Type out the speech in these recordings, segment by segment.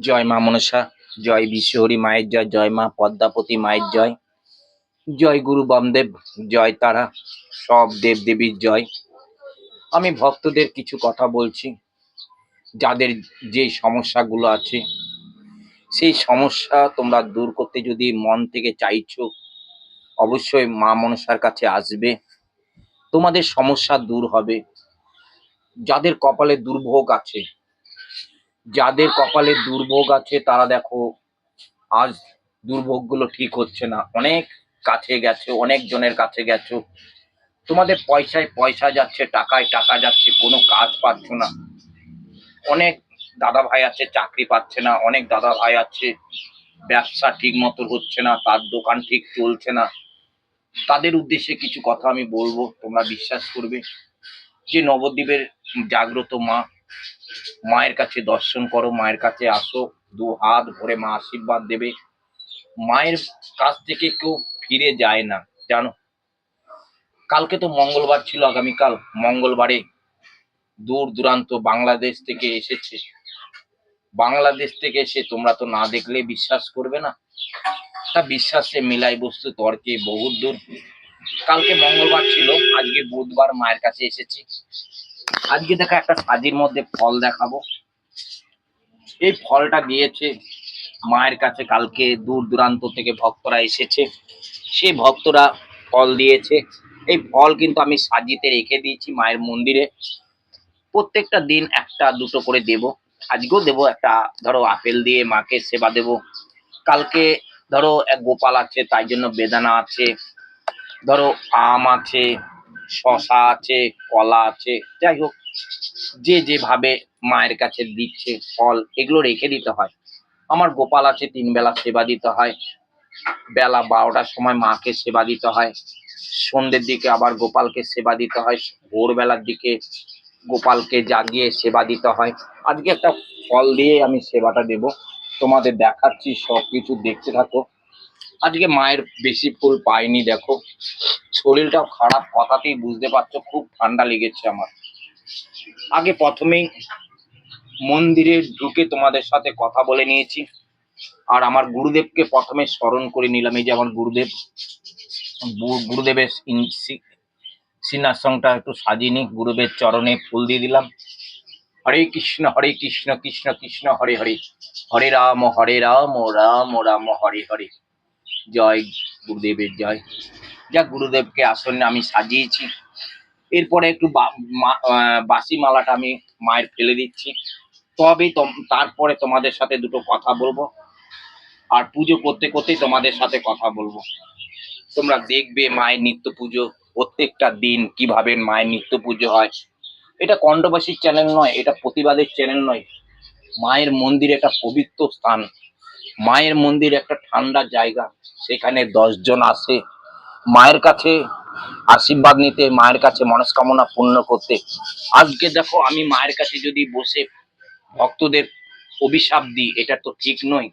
জয় মা মনসা, জয় বিশ্বহরি মায়ের জয়, জয় মা পদ্মাবতী মায়ের জয়, জয় গুরু বামদেব, জয় তারা, সব দেব দেবীর জয়। আমি ভক্তদের কিছু কথা বলছি। যাদের যে সমস্যাগুলো আছে, সেই সমস্যা তোমরা দূর করতে যদি মন থেকে চাইছো, অবশ্যই মা মনসার কাছে আসবে, তোমাদের সমস্যা দূর হবে। যাদের কপালে দুর্ভোগ আছে, যাদের কপালে দুর্ভোগ আছে তারা দেখো আজ দুর্ভোগগুলো ঠিক হচ্ছে না। অনেক কাছে গেছো, অনেক জনের কাছে গেছো, তোমাদের পয়সায় পয়সা যাচ্ছে, টাকায় টাকা যাচ্ছে, কোনো কাজ পাচ্ছ না। অনেক দাদা ভাই আছে চাকরি পাচ্ছে না, অনেক দাদা ভাই আছে ব্যবসা ঠিক মতো হচ্ছে না, তার দোকান ঠিক চলছে না। তাদের উদ্দেশ্যে কিছু কথা আমি বলবো, তোমরা বিশ্বাস করবে। যে নবদ্বীপের জাগ্রত মা, মায়ের কাছে দর্শন করো, মায়ের কাছে আসো, দু হাত ভরে মা আশীর্বাদ দেবে। মায়ের কাছ থেকে কেউ ফিরে যায় না, জানো। কালকে তো মঙ্গলবার ছিল, আগামীকাল মঙ্গলবারে দূর দূরান্ত বাংলাদেশ থেকে এসেছে। বাংলাদেশ থেকে এসে তোমরা তো না দেখলে বিশ্বাস করবে না। তা বিশ্বাসে মিলাই বস্তু তর্কে বহুত দূর। কালকে মঙ্গলবার ছিল, আজকে বুধবার মায়ের কাছে এসেছি। আজকে দেখো একটা সাজির মধ্যে ফল দেখাবো। এই ফলটা দিয়েছে মায়ের কাছে, কালকে দূর দূরান্ত থেকে ভক্তরা এসেছে, সেই ভক্তরা ফল দিয়েছে। এই ফল কিন্তু আমি সাজিতে রেখে দিয়েছি মায়ের মন্দিরে। প্রত্যেকটা দিন একটা দুটো করে দেব। আজকেও দেব একটা, ধরো আপেল দিয়ে মাকে সেবা দেব। কালকে ধরো এক গোপাল আছে, তাই জন্য বেদানা আছে, ধরো আম আছে, শশা আছে, কলা আছে। যাই হোক, যে যেভাবে মায়ের কাছে দিচ্ছে ফল, এগুলো রেখে দিতে হয়। আমার গোপাল আছে, 3 বেলা সেবা দিতে হয়। বেলা 12টার সময় মাকে সেবা দিতে হয়, সন্ধ্যের দিকে আবার গোপালকে সেবা দিতে হয়, ভোরবেলার দিকে গোপালকে জাগিয়ে সেবা দিতে হয়। আজকে একটা ফল দিয়ে আমি সেবাটা দেব, তোমাদের দেখাচ্ছি, সবকিছু দেখতে থাকো। আজকে মায়ের বেশি ফুল পাইনি, দেখো শরীরটাও খারাপ, কথাতেই বুঝতে পারছো, খুব ঠান্ডা লেগেছে আমার। আগে প্রথমেই মন্দিরে ঢুকে তোমাদের সাথে কথা বলে নিয়েছি, আর আমার গুরুদেবকে প্রথমে স্মরণ করে নিলাম। এই যে আমার গুরুদেব, গুরুদেবের সিংহাসনটা একটু সাজিয়ে নি, গুরুদেবের চরণে ফুল দিয়ে দিলাম। হরে কৃষ্ণ কৃষ্ণ কৃষ্ণ হরে হরে, হরে রাম রাম রাম হরে হরে। জয় গুরুদেবের জয়। যা গুরুদেবকে আসনে আমি সাজিয়েছি। এরপরে একটু বাসি মালাটা আমি মায়ের ফেলে দিচ্ছি, তবেই তারপরে তোমাদের সাথে দুটো কথা বলবো। আর পুজো করতে করতেই তোমাদের সাথে কথা বলবো। তোমরা দেখবে মায়ের নিত্য পুজো, প্রত্যেকটা দিন কিভাবে মায়ের নিত্য পুজো হয়। এটা কণ্ঠবাসীর চ্যানেল নয়, এটা প্রতিবাদের চ্যানেল নয়। মায়ের মন্দির একটা পবিত্র স্থান, মায়ের মন্দির একটা ঠান্ডা জায়গা। সেখানে 10 জন আসে মায়ের কাছে আশীর্বাদ নিতে, মায়ের কাছে মনস্কামনা পূর্ণ করতে। আজকে দেখো আমি মায়ের কাছে যদি বসে ভক্তদের অভিশাপ দিই, এটা তো ঠিক নয়।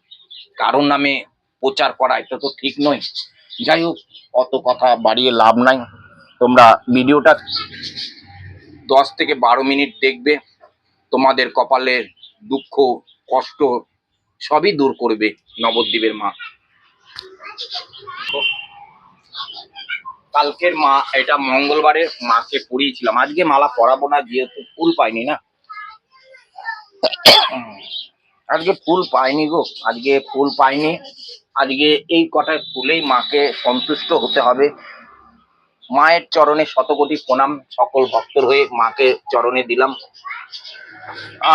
কারোর নামে প্রচার করা, এটা তো ঠিক নয়। যাই হোক, অত কথা বাড়িয়ে লাভ নাই। তোমরা ভিডিওটা 10 থেকে 12 মিনিট দেখবে, তোমাদের কপালের দুঃখ কষ্ট সবই দূর করবে নবদ্বীপের মা। কালকের মা, এটা মঙ্গলবারে মাকে পরিয়েছিলাম, আজকে মালা পরাবো না, যেহেতু ফুল পাইনি না। আজকে ফুল পাইনি গো, আজকে ফুল পাইনি। আজকে এই কটায় ফুলেই মাকে সন্তুষ্ট হতে হবে। মায়ের চরণে শতকোটি প্রণাম, সকল ভক্তর হয়ে মাকে চরণে দিলাম।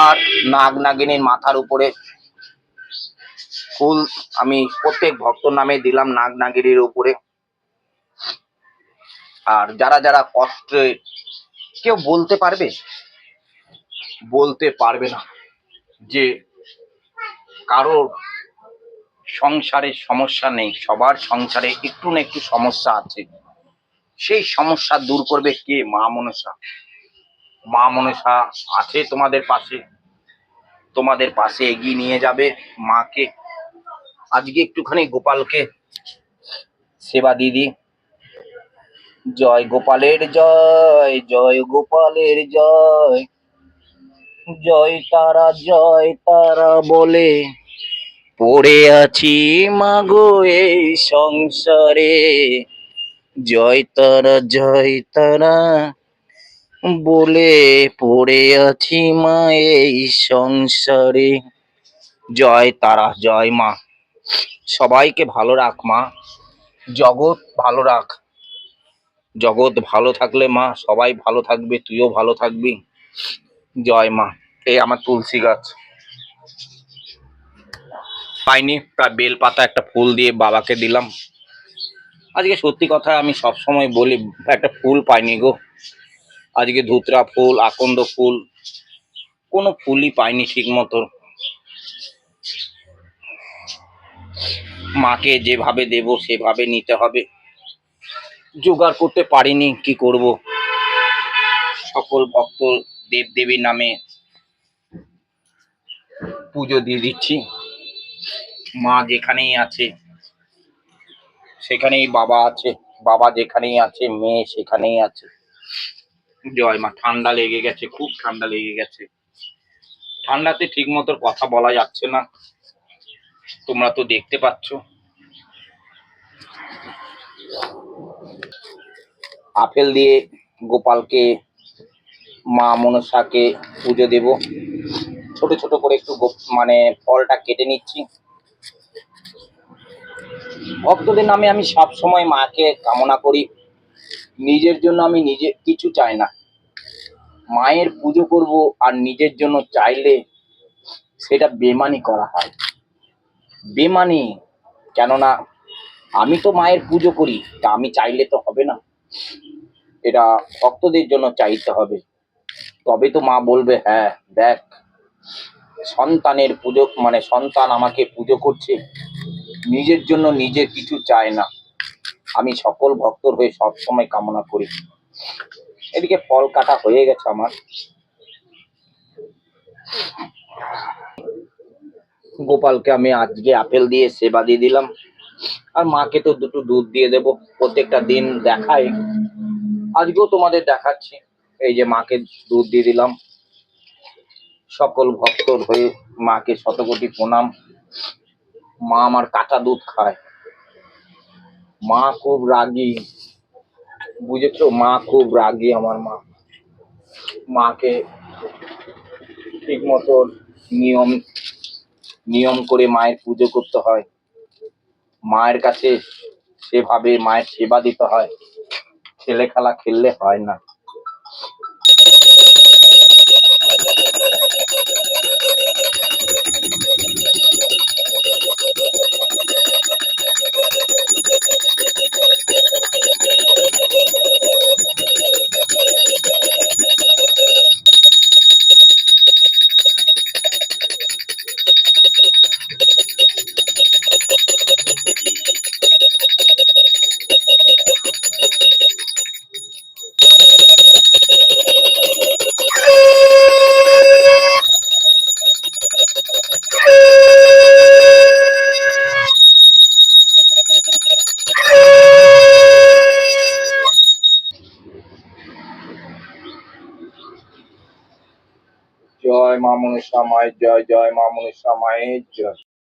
আর নাগ নাগিনীর মাথার উপরে ফুল আমি প্রত্যেক ভক্তর নামে দিলাম, নাগ নাগিনীর উপরে। আর যারা যারা কষ্টে, কেউ বলতে পারবে, বলতে পারবে না যে কারোর সংসারে সমস্যা নেই, সবার সংসারে একটু না একটু সমস্যা আছে। সেই সমস্যা দূর করবে কে? মা মনসা। মা মনসা আছে তোমাদের পাশে, তোমাদের পাশে এগিয়ে নিয়ে যাবে মাকে। আজকে একটুখানি গোপালকে সেবা দিদি। জয় গোপালের জয়, জয় গোপালের জয়, জয় তারা বলে পড়ে আছি মাগো এই সংসারে। জয় তারা বলে পড়ে আছি মা এই সংসারে। জয় মা। সবাইকে ভালো রাখ মা, জগৎ ভালো রাখ। জগৎ ভালো থাকলে মা সবাই ভালো থাকবে, তুইও ভালো থাকবি। জয় মা। এই আমার তুলসী গাছ পাইনি, প্রায় বেলপাতা একটা ফুল দিয়ে বাবাকে দিলাম। আজকে সত্যি কথা আমি সব সময় বলি, একটা ফুল পাইনি গো। আজকে ধুতরা ফুল, আকন্দ ফুল, কোনো ফুলই পাইনি ঠিক মতো। মাকে যেভাবে দেব সেভাবে নিতে হবে, জোগাড় করতে পারিনি, কি করব। সকল ভক্ত দেবদেবীর নামে পুজো দিয়ে দিচ্ছি। মা যেখানেই আছে সেখানেই বাবা আছে, বাবা যেখানেই আছে মেয়ে সেখানেই আছে। জয় মা। ঠান্ডা লেগে গেছে, খুব ঠান্ডা লেগে গেছে। ঠান্ডাতে ঠিক মতো কথা বলা যাচ্ছে না, তোমরা তো দেখতে পাচ্ছ। আপেল দিয়ে গোপালকে, মা মনসাকে পুজো দেব। ছোট ছোট করে একটু মানে ফলটা কেটে নিচ্ছি। ভক্তদের নামে আমি সব সময় মাকে কামনা করি, নিজের জন্য আমি নিজে কিছু চাই না। মায়ের পুজো করব আর নিজের জন্য চাইলে সেটা বেমানি করা হয়, বেমানি। কেননা আমি তো মায়ের পুজো করি, তা আমি চাইলে তো হবে না, এটা ভক্তদের জন্য চাইতে হবে। তবে তো মা বলবে হ্যাঁ দেখ, সন্তানের পুজো মানে সন্তান আমাকে পুজো করছে, নিজের জন্য নিজে কিছু চায় না। আমি সকল ভক্তর হয়ে সব সময় কামনা করি। এদিকে ফল কাটা হয়ে গেছে আমার। গোপালকে আমি আজকে আপেল দিয়ে সেবা দিয়ে দিলাম, আর মাকে তো দুটো দুধ দিয়ে দেব। প্রত্যেকটা দিন দেখাই, আজকেও তোমাদের দেখাচ্ছি। এই যে মাকে দুধ দিয়ে দিলাম। সকল ভক্তর হয়ে মাকে শতকোটি প্রণাম। মা আমার কাঁচা দুধ খায়, মা খুব রাগী, বুঝেছো, মা খুব রাগী আমার মা। মাকে ঠিক মতো নিয়ম নিয়ম করে মায়ের পুজো করতে হয়, মায়ের কাছে সেভাবে মায়ের সেবা দিতে হয়, ছেলে খেলা খেললে হয় না। জয় মা মনসা মায়ের জয়, জয় মা মনসা মায়ের জয়।